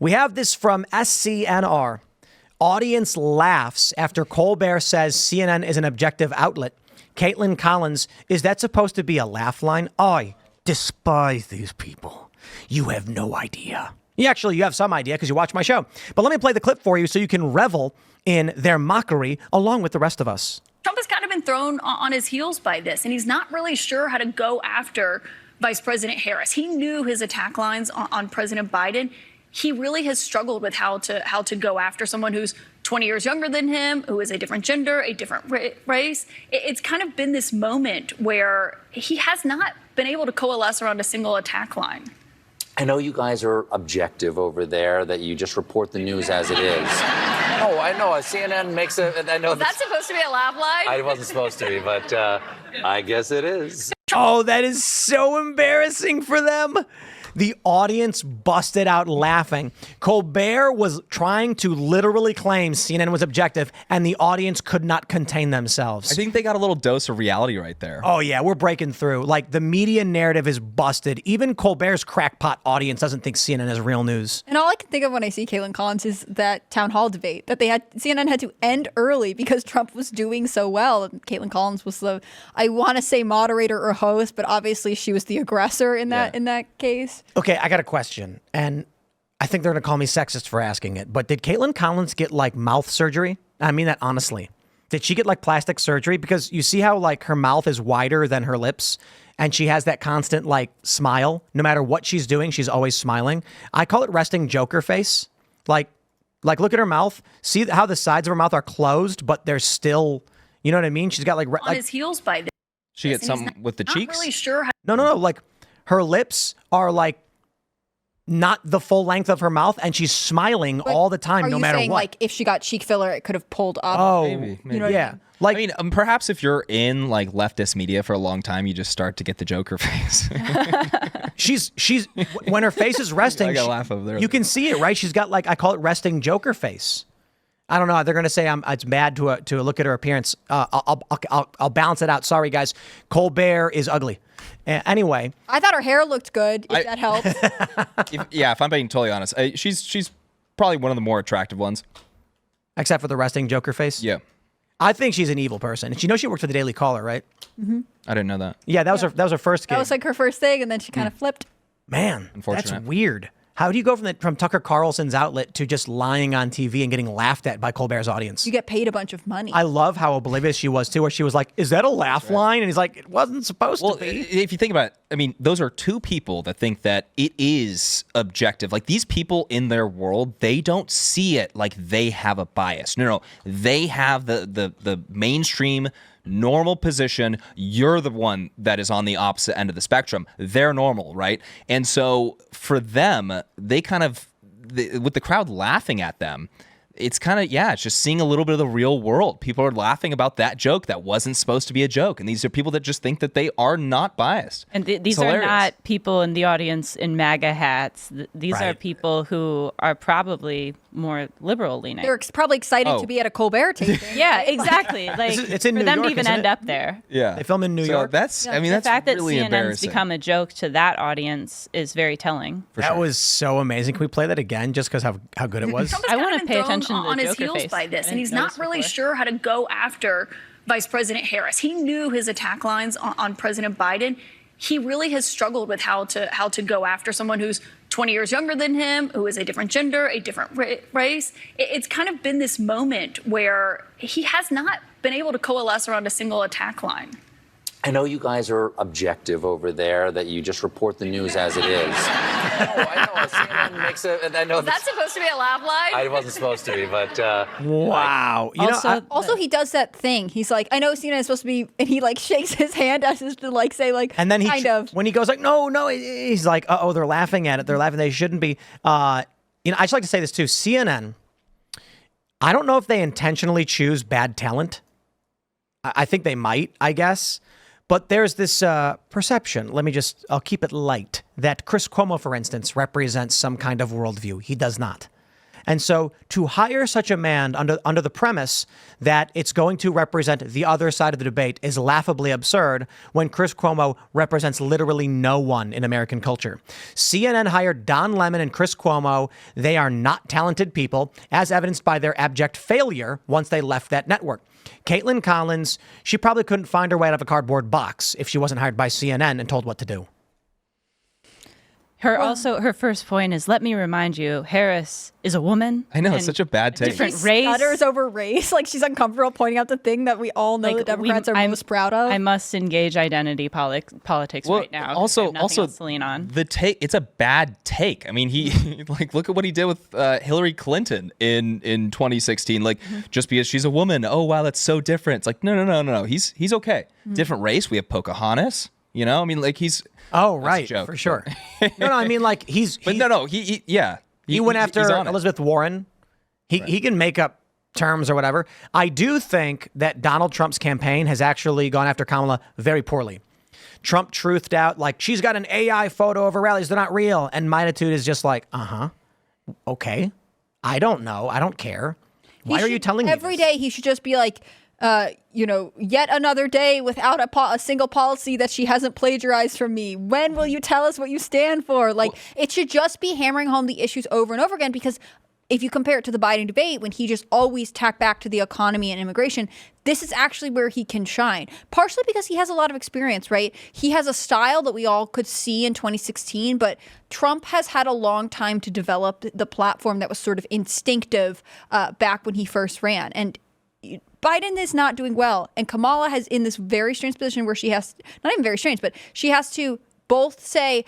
We have this from SCNR. Audience laughs after Colbert says CNN is an objective outlet. Caitlin Collins, is that supposed to be a laugh line? I despise these people. You have no idea. You have some idea because you watch my show. But let me play the clip for you so you can revel in their mockery along with the rest of us. Trump has kind of been thrown on his heels by this, and he's not really sure how to go after Vice President Harris. He knew his attack lines on President Biden. He really has struggled with how to go after someone who's 20 years younger than him, who is a different gender, a different race. It's kind of been this moment where he has not been able to coalesce around a single attack line. I know you guys are objective over there, that you just report the news as it is. Oh, I know. CNN makes a... I know Was that supposed to be a laugh line? It wasn't supposed to be, but I guess it is. Oh, that is so embarrassing for them. The audience busted out laughing. Colbert was trying to literally claim CNN was objective, and the audience could not contain themselves. I think they got a little dose of reality right there. Oh, yeah, we're breaking through. Like, the media narrative is busted. Even Colbert's crackpot audience doesn't think CNN is real news. And all I can think of when I see Caitlin Collins is that town hall debate that CNN had to end early because Trump was doing so well. And Caitlin Collins was I want to say moderator or host, but obviously she was the aggressor in that case. Okay, I got a question, and I think they're going to call me sexist for asking it, but did Caitlin Collins get, like, mouth surgery? I mean that honestly. Did she get, like, plastic surgery? Because you see how, like, her mouth is wider than her lips, and she has that constant, like, smile. No matter what she's doing, she's always smiling. I call it resting Joker face. Like look at her mouth. See how the sides of her mouth are closed, but they're still, you know what I mean? She's got, like... on his heels by this. She gets something with the cheeks? Not really sure how. No. Like, her lips are, like, not the full length of her mouth, and she's smiling all the time, no matter what. Are you saying, like, if she got cheek filler, it could have pulled up? Oh, maybe. You know what I mean? Like, I mean, perhaps if you're in, like, leftist media for a long time, you just start to get the Joker face. she's when her face is resting, I gotta laugh over there. You can see it, right? She's got, like, I call it resting Joker face. I don't know. They're going to say it's bad to look at her appearance. I'll balance it out. Sorry, guys. Colbert is ugly. Anyway, I thought her hair looked good. If that helps. If I'm being totally honest, she's probably one of the more attractive ones, except for the resting Joker face. Yeah, I think she's an evil person. And she knows she worked for the Daily Caller, right? Mm-hmm. I didn't know that. Yeah, that was her first gig. That was like her first thing, and then she kind of flipped. Man, Unfortunate. that's weird. How do you go from Tucker Carlson's outlet to just lying on TV and getting laughed at by Colbert's audience? You get paid a bunch of money. I love how oblivious she was, too, where she was like, is that a laugh line? And he's like, it wasn't supposed to be. If you think about it, I mean, those are two people that think that it is objective. Like, these people in their world, they don't see it like they have a bias. No. They have the mainstream normal position. You're the one that is on the opposite end of the spectrum. They're normal, right? And so for them, they kind of, with the crowd laughing at them, it's kind of, it's just seeing a little bit of the real world. People are laughing about that joke that wasn't supposed to be a joke. And these are people that just think that they are not biased. And these are not people in the audience in MAGA hats. These are people who are probably more liberal leaning. They're probably excited to be at a Colbert taping. Yeah, exactly. Like, it's in for New them York, to even isn't end it? up there. Yeah. They film in New York. That's, I mean, The that's fact that really CNN's embarrassing. become a joke to that audience is very telling. That was so amazing. Can we play that again just because how good it was? I want to pay attention to the on his Joker heels face. by this, I and he's didn't not notice really before. sure how to go after Vice President Harris. He knew his attack lines on President Biden. He really has struggled with how to go after someone who's 20 years younger than him, who is a different gender, a different race. It's kind of been this moment where he has not been able to coalesce around a single attack line. I know you guys are objective over there, that you just report the news as it is. I know. CNN makes a... I know. Was that supposed to be a laugh line? It wasn't supposed to be, but... Wow. Also, he does that thing. He's like, I know CNN is supposed to be, and he like shakes his hand as if to like say like, and then when he goes like, no, he's like, they're laughing at it. They're laughing. They shouldn't be. I just like to say this too. CNN, I don't know if they intentionally choose bad talent. I think they might, I guess. But there's this perception, I'll keep it light, that Chris Cuomo, for instance, represents some kind of worldview. He does not. And so to hire such a man under the premise that it's going to represent the other side of the debate is laughably absurd when Chris Cuomo represents literally no one in American culture. CNN hired Don Lemon and Chris Cuomo. They are not talented people, as evidenced by their abject failure once they left that network. Caitlin Collins, she probably couldn't find her way out of a cardboard box if she wasn't hired by CNN and told what to do. Her first point is, let me remind you, Harris is a woman. I know, it's such a bad take. Different She race. stutters over race. Like she's uncomfortable pointing out the thing that we all know the Democrats are most proud of. I must engage identity politics right now. Also, I have nothing else to lean on. The take, it's a bad take. I mean, he like look at what he did with Hillary Clinton in 2016. Like just because she's a woman, oh wow, that's so different. It's like no. He's okay. Different race. We have Pocahontas. You know, I mean, like he's. Oh, right, for sure. No, I mean, like he went after Elizabeth Warren. He can make up terms or whatever. I do think that Donald Trump's campaign has actually gone after Kamala very poorly. Trump truthed out, like, she's got an AI photo of her rallies. They're not real. And my attitude is just like, okay. I don't know. I don't care. Why are you telling me every day he should just be like, yet another day without a single policy that she hasn't plagiarized from me. When will you tell us what you stand for? Like, it should just be hammering home the issues over and over again, because if you compare it to the Biden debate, when he just always tacked back to the economy and immigration, this is actually where he can shine. Partially because he has a lot of experience, right? He has a style that we all could see in 2016, but Trump has had a long time to develop the platform that was sort of instinctive back when he first ran. And Biden is not doing well. And Kamala is in this very strange position where she has, not even very strange, but she has to both say,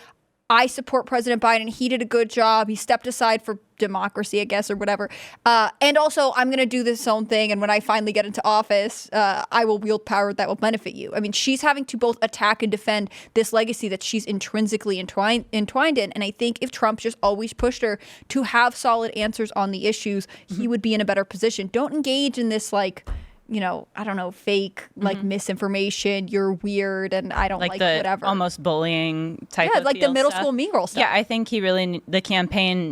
I support President Biden. He did a good job. He stepped aside for democracy, I guess, or whatever. And also, I'm going to do this own thing. And when I finally get into office, I will wield power that will benefit you. I mean, she's having to both attack and defend this legacy that she's intrinsically entwined in. And I think if Trump just always pushed her to have solid answers on the issues, he would be in a better position. Don't engage in this, like, I don't know, fake, like, misinformation. You're weird and I don't like the whatever. Almost bullying type of like the middle stuff. school mean girl stuff. Yeah, I think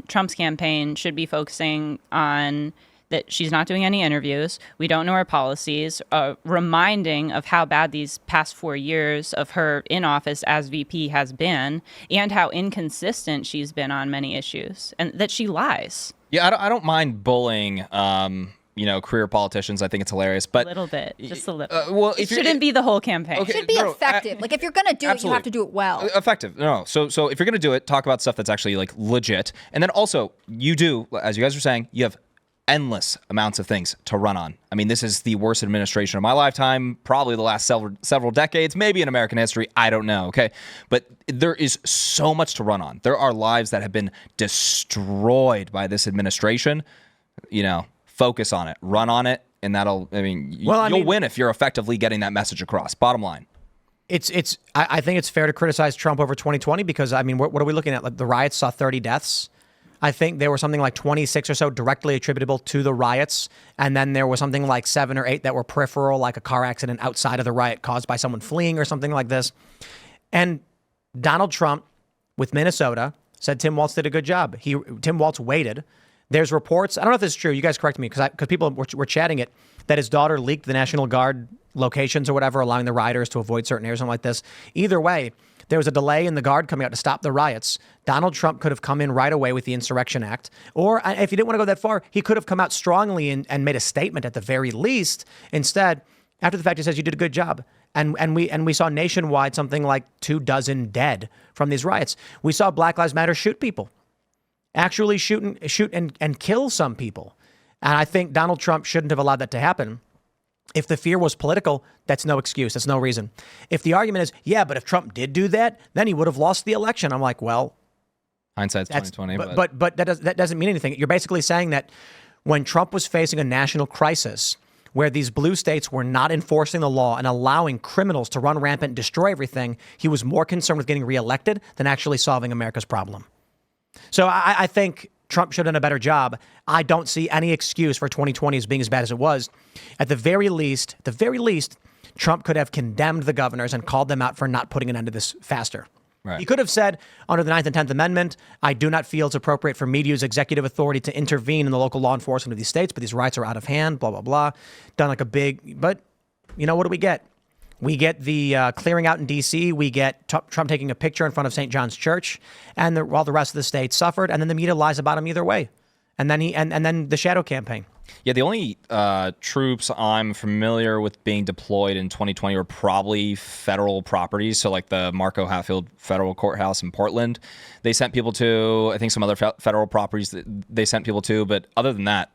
Trump's campaign should be focusing on that she's not doing any interviews. We don't know her policies, reminding of how bad these past 4 years of her in office as VP has been, and how inconsistent she's been on many issues, and that she lies. Yeah, I don't mind bullying. Career politicians. I think it's hilarious, but a little bit, just a little. Well, it shouldn't be the whole campaign. Okay, it should be effective. Like, if you're going to do it, you have to do it well. Effective. No. So if you're going to do it, talk about stuff that's actually, like, legit. And then also, you do, as you guys were saying, you have endless amounts of things to run on. I mean, this is the worst administration of my lifetime, probably the last several decades, maybe in American history. I don't know. Okay. But there is so much to run on. There are lives that have been destroyed by this administration. Focus on it, run on it, and you'll win if you're effectively getting that message across. Bottom line. I think it's fair to criticize Trump over 2020 because, I mean, what are we looking at? Like, the riots saw 30 deaths. I think there were something like 26 or so directly attributable to the riots. And then there was something like 7 or 8 that were peripheral, like a car accident outside of the riot caused by someone fleeing or something like this. And Donald Trump with Minnesota said Tim Walz did a good job. Tim Walz waited. There's reports, I don't know if this is true, you guys correct me, because people were chatting it, that his daughter leaked the National Guard locations or whatever, allowing the rioters to avoid certain areas, something like this. Either way, there was a delay in the Guard coming out to stop the riots. Donald Trump could have come in right away with the Insurrection Act. Or if he didn't want to go that far, he could have come out strongly and made a statement at the very least. Instead, after the fact, he says, you did a good job. And we saw nationwide something like 24 dead from these riots. We saw Black Lives Matter shoot people. Actually shoot and kill some people. And I think Donald Trump shouldn't have allowed that to happen. If the fear was political, that's no excuse. That's no reason. If the argument is, yeah, but if Trump did do that, then he would have lost the election. I'm like, well, hindsight's 2020. But that doesn't mean anything. You're basically saying that when Trump was facing a national crisis where these blue states were not enforcing the law and allowing criminals to run rampant and destroy everything, he was more concerned with getting reelected than actually solving America's problem. So I think Trump should have done a better job. I don't see any excuse for 2020 as being as bad as it was. At the very least, Trump could have condemned the governors and called them out for not putting an end to this faster. Right. He could have said, under the 9th and 10th Amendment, I do not feel it's appropriate for me to use executive authority to intervene in the local law enforcement of these states, but these rights are out of hand, blah, blah, blah. Done like a big, but you know, what do we get? We get the clearing out in D.C. We get Trump taking a picture in front of St. John's Church, and while the rest of the state suffered, and then the media lies about him either way. And then and then the shadow campaign. Yeah, the only troops I'm familiar with being deployed in 2020 were probably federal properties. So like the Marco Hatfield Federal Courthouse in Portland, they sent people to. I think some other federal properties that they sent people to. But other than that,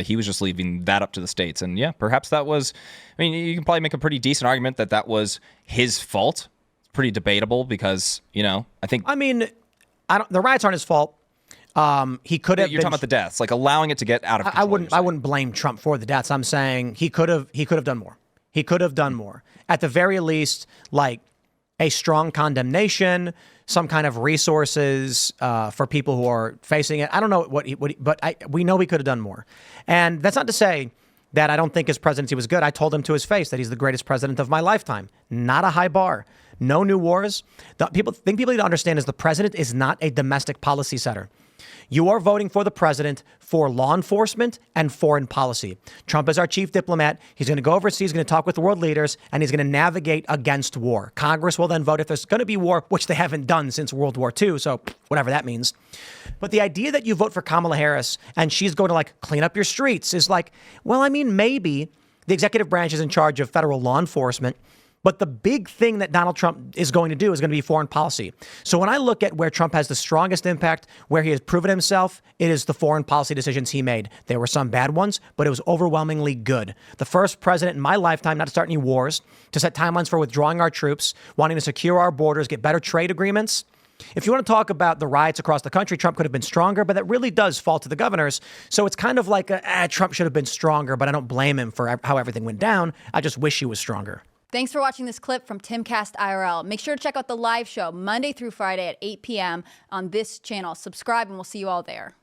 he was just leaving that up to the states. And yeah, perhaps that was, I mean, you can probably make a pretty decent argument that that was his fault. It's pretty debatable because, you know, I mean, the riots aren't his fault. He could have. You're talking about the deaths, like allowing it to get out of control. I wouldn't blame Trump for the deaths. I'm saying he could have done more. He could have done more. At the very least, like a strong condemnation, some kind of resources for people who are facing it. I don't know we know he could have done more. And that's not to say that I don't think his presidency was good. I told him to his face that he's the greatest president of my lifetime. Not a high bar. No new wars. People need to understand is the president is not a domestic policy setter. You are voting for the president for law enforcement and foreign policy. Trump is our chief diplomat. He's going to go overseas, he's going to talk with world leaders, and he's going to navigate against war. Congress will then vote if there's going to be war, which they haven't done since World War II, so whatever that means. But the idea that you vote for Kamala Harris and she's going to like clean up your streets is like, well, I mean, maybe the executive branch is in charge of federal law enforcement. But the big thing that Donald Trump is going to do is going to be foreign policy. So when I look at where Trump has the strongest impact, where he has proven himself, it is the foreign policy decisions he made. There were some bad ones, but it was overwhelmingly good. The first president in my lifetime not to start any wars, to set timelines for withdrawing our troops, wanting to secure our borders, get better trade agreements. If you want to talk about the riots across the country, Trump could have been stronger, but that really does fall to the governors. So it's kind of like Trump should have been stronger, but I don't blame him for how everything went down. I just wish he was stronger. Thanks for watching this clip from Timcast IRL. Make sure to check out the live show Monday through Friday at 8 p.m. on this channel. Subscribe and we'll see you all there.